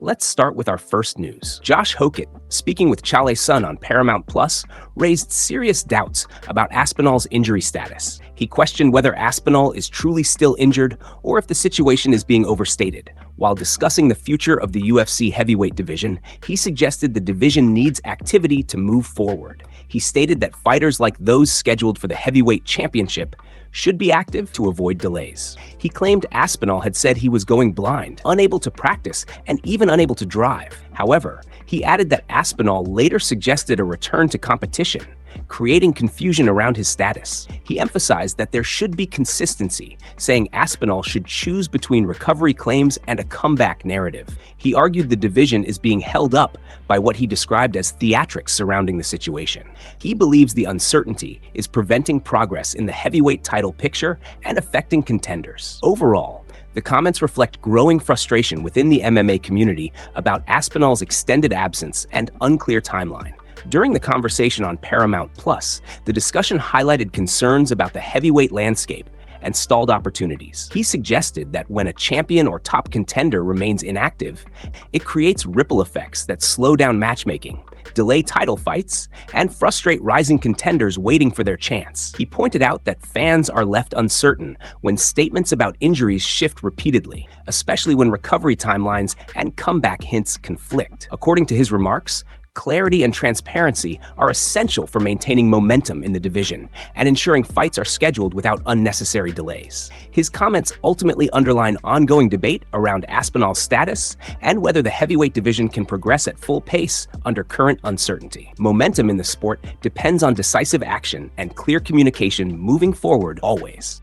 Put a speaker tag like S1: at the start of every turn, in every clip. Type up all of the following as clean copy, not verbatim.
S1: Let's start with our first news. Josh Hokett, speaking with Chale Sun on Paramount Plus, raised serious doubts about Aspinall's injury status. He questioned whether Aspinall is truly still injured or if the situation is being overstated. While discussing the future of the UFC heavyweight division, he suggested the division needs activity to move forward. He stated that fighters like those scheduled for the heavyweight championship should be active to avoid delays. He claimed Aspinall had said he was going blind, unable to practice, and even unable to drive. However, he added that Aspinall later suggested a return to competition, creating confusion around his status. He emphasized that there should be consistency, saying Aspinall should choose between recovery claims and a comeback narrative. He argued the division is being held up by what he described as theatrics surrounding the situation. He believes the uncertainty is preventing progress in the heavyweight title picture and affecting contenders. Overall, the comments reflect growing frustration within the MMA community about Aspinall's extended absence and unclear timeline. During the conversation on Paramount Plus, the discussion highlighted concerns about the heavyweight landscape and stalled opportunities. He suggested that when a champion or top contender remains inactive, it creates ripple effects that slow down matchmaking, delay title fights, and frustrate rising contenders waiting for their chance. He pointed out that fans are left uncertain when statements about injuries shift repeatedly, especially when recovery timelines and comeback hints conflict. According to his remarks, clarity and transparency are essential for maintaining momentum in the division and ensuring fights are scheduled without unnecessary delays. His comments ultimately underline ongoing debate around Aspinall's status and whether the heavyweight division can progress at full pace under current uncertainty. Momentum in the sport depends on decisive action and clear communication moving forward always.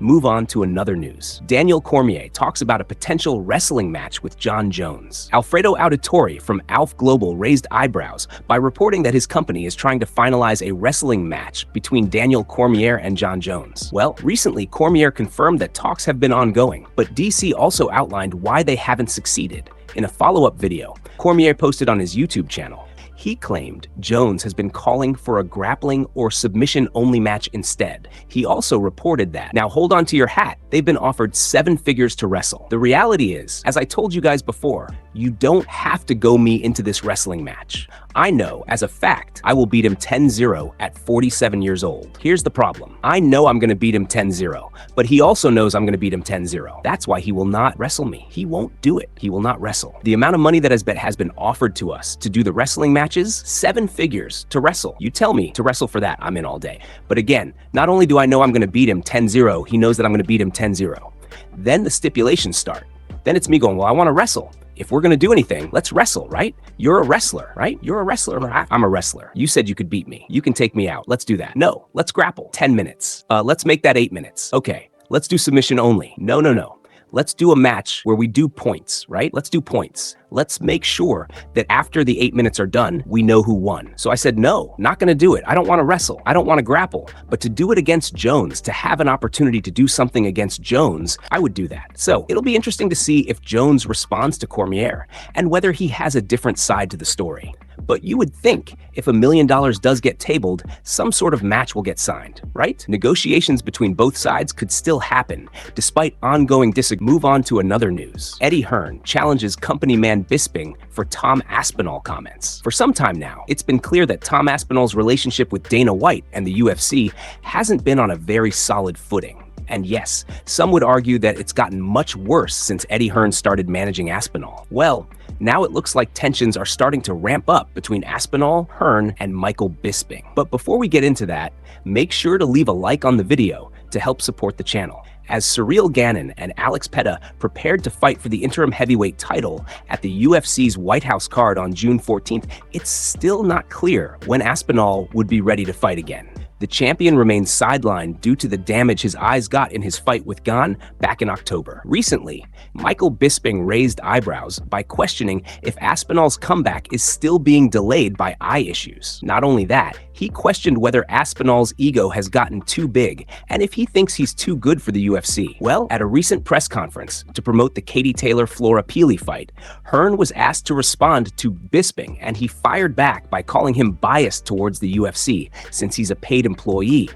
S1: Move on to another news. Daniel Cormier talks about a potential wrestling match with Jon Jones. Alfredo Auditori from Alf Global raised eyebrows by reporting that his company is trying to finalize a wrestling match between Daniel Cormier and Jon Jones. Well, recently Cormier confirmed that talks have been ongoing, but DC also outlined why they haven't succeeded. In a follow-up video, Cormier posted on his YouTube channel. He claimed Jones has been calling for a grappling or submission-only match instead. He also reported that, now hold on to your hat, they've been offered 7 figures to wrestle. The reality is, as I told you guys before, you don't have to go me into this wrestling match. I know, as a fact, I will beat him 10-0 at 47 years old. Here's the problem. I know I'm gonna beat him 10-0, but he also knows I'm gonna beat him 10-0. That's why he will not wrestle me. He won't do it. He will not wrestle. The amount of money that has been offered to us to do the wrestling matches, 7 figures to wrestle. You tell me to wrestle for that, I'm in all day. But again, not only do I know I'm gonna beat him 10-0, he knows that I'm gonna beat him 10-0. Then the stipulations start. Then it's me going, well, I wanna wrestle. If we're gonna do anything, let's wrestle, right? You're a wrestler, right? You're a wrestler. I'm a wrestler. You said you could beat me. You can take me out. Let's do that. No, let's grapple. 10 minutes. Let's make that 8 minutes. Okay, let's do submission only. No. Let's do a match where we do points, right? Let's do points. Let's make sure that after the 8 minutes are done, we know who won. So I said, no, not gonna do it. I don't wanna wrestle. I don't wanna grapple. But to do it against Jones, to have an opportunity to do something against Jones, I would do that. So it'll be interesting to see if Jones responds to Cormier and whether he has a different side to the story. But you would think if $1 million does get tabled, some sort of match will get signed, right? Negotiations between both sides could still happen, despite ongoing disagreements. Move on to another news. Eddie Hearn challenges company man Bisping for Tom Aspinall comments. For some time now, it's been clear that Tom Aspinall's relationship with Dana White and the UFC hasn't been on a very solid footing. And yes, some would argue that it's gotten much worse since Eddie Hearn started managing Aspinall. Well, now it looks like tensions are starting to ramp up between Aspinall, Hearn, and Michael Bisping. But before we get into that, make sure to leave a like on the video to help support the channel. As Cyril Gannon and Alex Petta prepared to fight for the interim heavyweight title at the UFC's White House card on June 14th, it's still not clear when Aspinall would be ready to fight again. The champion remains sidelined due to the damage his eyes got in his fight with Gane back in October. Recently, Michael Bisping raised eyebrows by questioning if Aspinall's comeback is still being delayed by eye issues. Not only that, he questioned whether Aspinall's ego has gotten too big and if he thinks he's too good for the UFC. Well, at a recent press conference to promote the Katie Taylor-Flora Peely fight, Hearn was asked to respond to Bisping, and he fired back by calling him biased towards the UFC since he's a paid employee.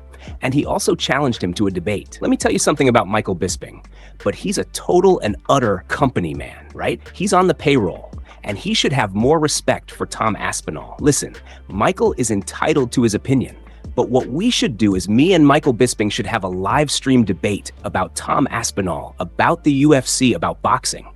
S1: And he also challenged him to a debate. Let me tell you something about Michael Bisping, but he's a total and utter company man, right? He's on the payroll, and he should have more respect for Tom Aspinall. Listen, Michael is entitled to his opinion, but what we should do is me and Michael Bisping should have a live stream debate about Tom Aspinall, about the UFC, about boxing.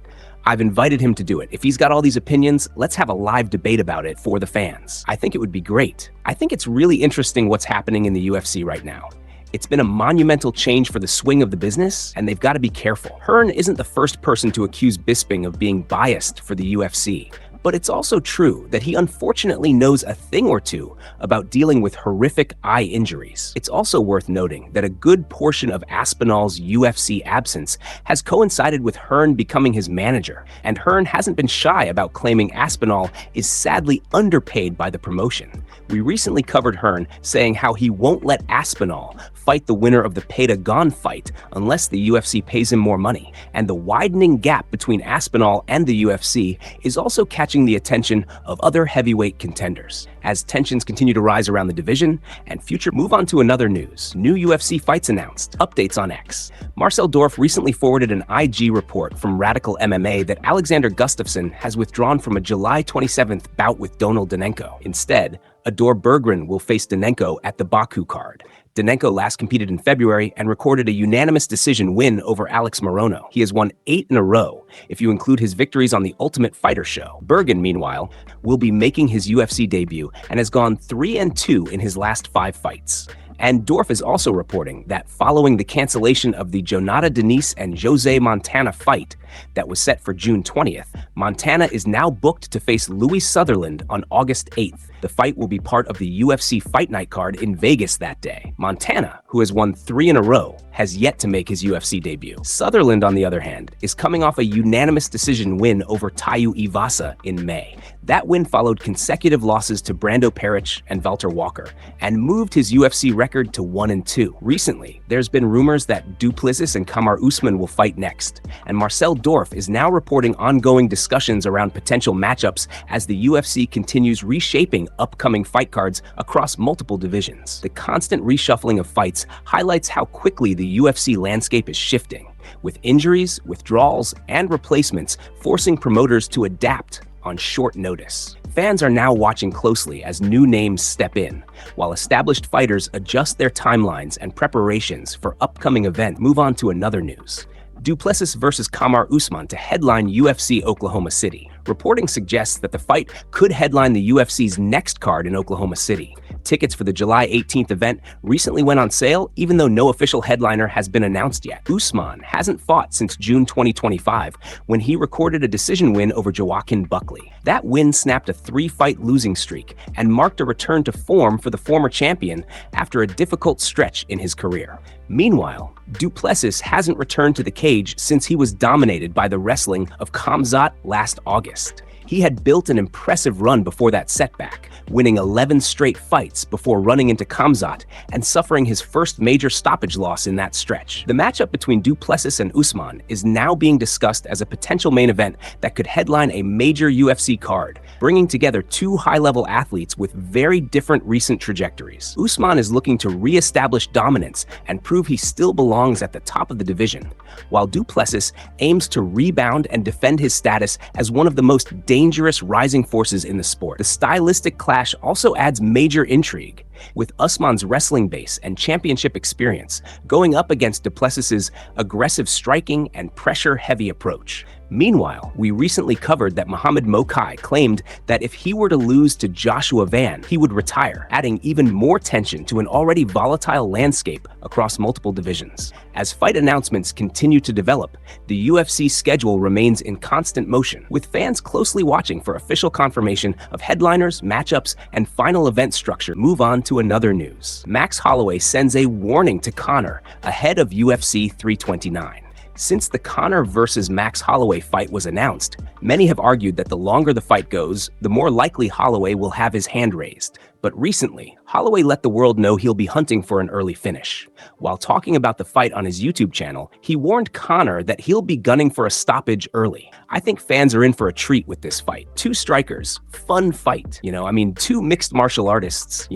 S1: I've invited him to do it. If he's got all these opinions, let's have a live debate about it for the fans. I think it would be great. I think it's really interesting what's happening in the UFC right now. It's been a monumental change for the swing of the business, and they've got to be careful. Hearn isn't the first person to accuse Bisping of being biased for the UFC. But it's also true that he unfortunately knows a thing or two about dealing with horrific eye injuries. It's also worth noting that a good portion of Aspinall's UFC absence has coincided with Hearn becoming his manager, and Hearn hasn't been shy about claiming Aspinall is sadly underpaid by the promotion. We recently covered Hearn saying how he won't let Aspinall fight the winner of the pay-to-gone fight unless the UFC pays him more money, and the widening gap between Aspinall and the UFC is also catching the attention of other heavyweight contenders. As tensions continue to rise around the division and future, move on to another news. New UFC fights announced. Updates on X. Marcel Dorff recently forwarded an IG report from Radical MMA that Alexander Gustafsson has withdrawn from a July 27th bout with Donald Donenko. Instead, Ador Berggren will face Donenko at the Baku card. Donenko last competed in February and recorded a unanimous decision win over Alex Morono. He has won 8 in a row, if you include his victories on the Ultimate Fighter show. Berggren, meanwhile, will be making his UFC debut and has gone 3-2 in his last 5 fights. And Dorff is also reporting that following the cancellation of the Jonata Denise and Jose Montana fight that was set for June 20th, Montana is now booked to face Louis Sutherland on August 8th. The fight will be part of the UFC Fight Night card in Vegas that day. Montana, who has won 3 in a row, has yet to make his UFC debut. Sutherland, on the other hand, is coming off a unanimous decision win over Tayu Ivasa in May. That win followed consecutive losses to Brando Peric and Valter Walker, and moved his UFC record to 1-2. Recently, there's been rumors that Duplessis and Kamaru Usman will fight next, and Marcel Dorff is now reporting ongoing discussions around potential matchups as the UFC continues reshaping upcoming fight cards across multiple divisions. The constant reshuffling of fights highlights how quickly the UFC landscape is shifting, with injuries, withdrawals, and replacements forcing promoters to adapt on short notice. Fans are now watching closely as new names step in, while established fighters adjust their timelines and preparations for upcoming events. Move on to another news. Duplessis versus Kamaru Usman to headline UFC Oklahoma City. Reporting suggests that the fight could headline the UFC's next card in Oklahoma City. Tickets for the July 18th event recently went on sale, even though no official headliner has been announced yet. Usman hasn't fought since June 2025, when he recorded a decision win over Joaquin Buckley. That win snapped a 3-fight losing streak and marked a return to form for the former champion after a difficult stretch in his career. Meanwhile, Duplessis hasn't returned to the cage since he was dominated by the wrestling of Khamzat last August. He had built an impressive run before that setback, winning 11 straight fights before running into Khamzat and suffering his first major stoppage loss in that stretch. The matchup between Duplessis and Usman is now being discussed as a potential main event that could headline a major UFC card, bringing together 2 high-level athletes with very different recent trajectories. Usman is looking to re-establish dominance and prove he still belongs at the top of the division, while Duplessis aims to rebound and defend his status as one of the most dangerous rising forces in the sport. The stylistic clash also adds major intrigue, with Usman's wrestling base and championship experience going up against Duplessis's aggressive striking and pressure-heavy approach. Meanwhile, we recently covered that Muhammad Mokai claimed that if he were to lose to Joshua Van, he would retire, adding even more tension to an already volatile landscape across multiple divisions. As fight announcements continue to develop, the UFC schedule remains in constant motion, with fans closely watching for official confirmation of headliners, matchups, and final event structure. Move on to another news. Max Holloway sends a warning to Conor ahead of UFC 329. Since the Conor versus Max Holloway fight was announced, many have argued that the longer the fight goes, the more likely Holloway will have his hand raised. But recently, Holloway let the world know he'll be hunting for an early finish. While talking about the fight on his YouTube channel, he warned Conor that he'll be gunning for a stoppage early. I think fans are in for a treat with this fight. Two strikers, fun fight, two mixed martial artists.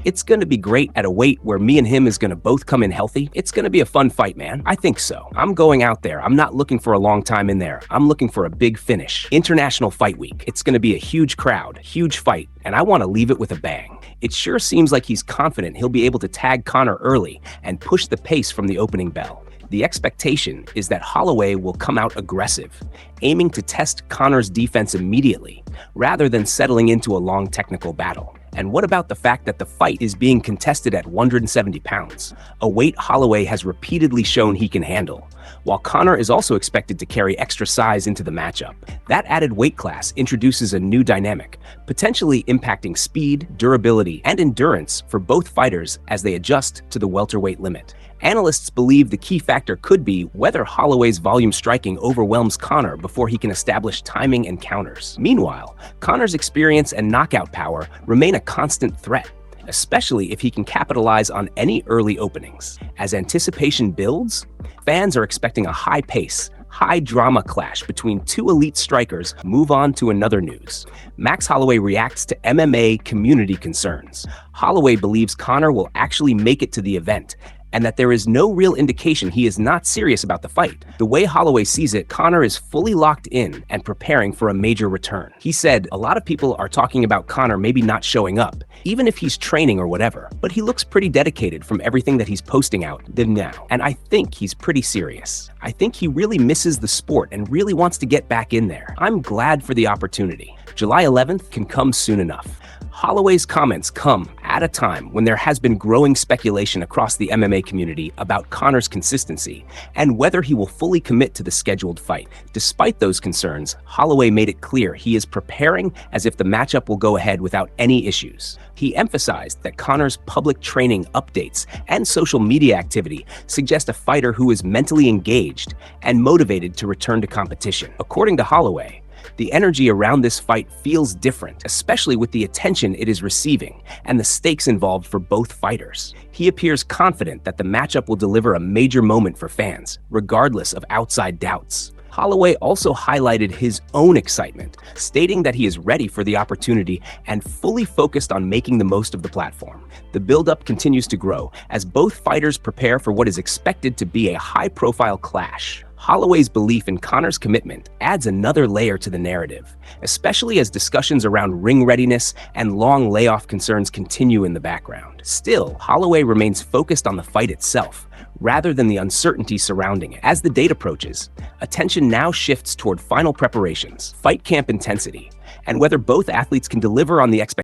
S1: It's gonna be great at a weight where me and him is gonna both come in healthy. It's gonna be a fun fight, man. I think so. I'm going out there. I'm not looking for a long time in there. I'm looking for a big finish. International Fight Week. It's gonna be a huge crowd, huge fight, and I wanna leave it with a bang. It sure seems like he's confident he'll be able to tag Conor early and push the pace from the opening bell. The expectation is that Holloway will come out aggressive, aiming to test Conor's defense immediately, rather than settling into a long technical battle. And what about the fact that the fight is being contested at 170 pounds, a weight Holloway has repeatedly shown he can handle, while Conor is also expected to carry extra size into the matchup. That added weight class introduces a new dynamic, potentially impacting speed, durability, and endurance for both fighters as they adjust to the welterweight limit. Analysts believe the key factor could be whether Holloway's volume striking overwhelms Conor before he can establish timing and counters. Meanwhile, Conor's experience and knockout power remain a constant threat, especially if he can capitalize on any early openings. As anticipation builds, fans are expecting a high-pace, high-drama clash between two elite strikers. Move on to another news. Max Holloway reacts to MMA community concerns. Holloway believes Conor will actually make it to the event, and that there is no real indication he is not serious about the fight. The way Holloway sees it, Conor is fully locked in and preparing for a major return. He said, "A lot of people are talking about Conor maybe not showing up, even if he's training or whatever, but he looks pretty dedicated from everything that he's posting out now. And I think he's pretty serious. I think he really misses the sport and really wants to get back in there. I'm glad for the opportunity. July 11th can come soon enough." Holloway's comments come at a time when there has been growing speculation across the MMA community about Conor's consistency and whether he will fully commit to the scheduled fight. Despite those concerns, Holloway made it clear he is preparing as if the matchup will go ahead without any issues. He emphasized that Conor's public training updates and social media activity suggest a fighter who is mentally engaged and motivated to return to competition. According to Holloway, the energy around this fight feels different, especially with the attention it is receiving and the stakes involved for both fighters. He appears confident that the matchup will deliver a major moment for fans, regardless of outside doubts. Holloway also highlighted his own excitement, stating that he is ready for the opportunity and fully focused on making the most of the platform. The build-up continues to grow as both fighters prepare for what is expected to be a high-profile clash. Holloway's belief in Conor's commitment adds another layer to the narrative, especially as discussions around ring readiness and long layoff concerns continue in the background. Still, Holloway remains focused on the fight itself, rather than the uncertainty surrounding it. As the date approaches, attention now shifts toward final preparations, fight camp intensity, and whether both athletes can deliver on the expectations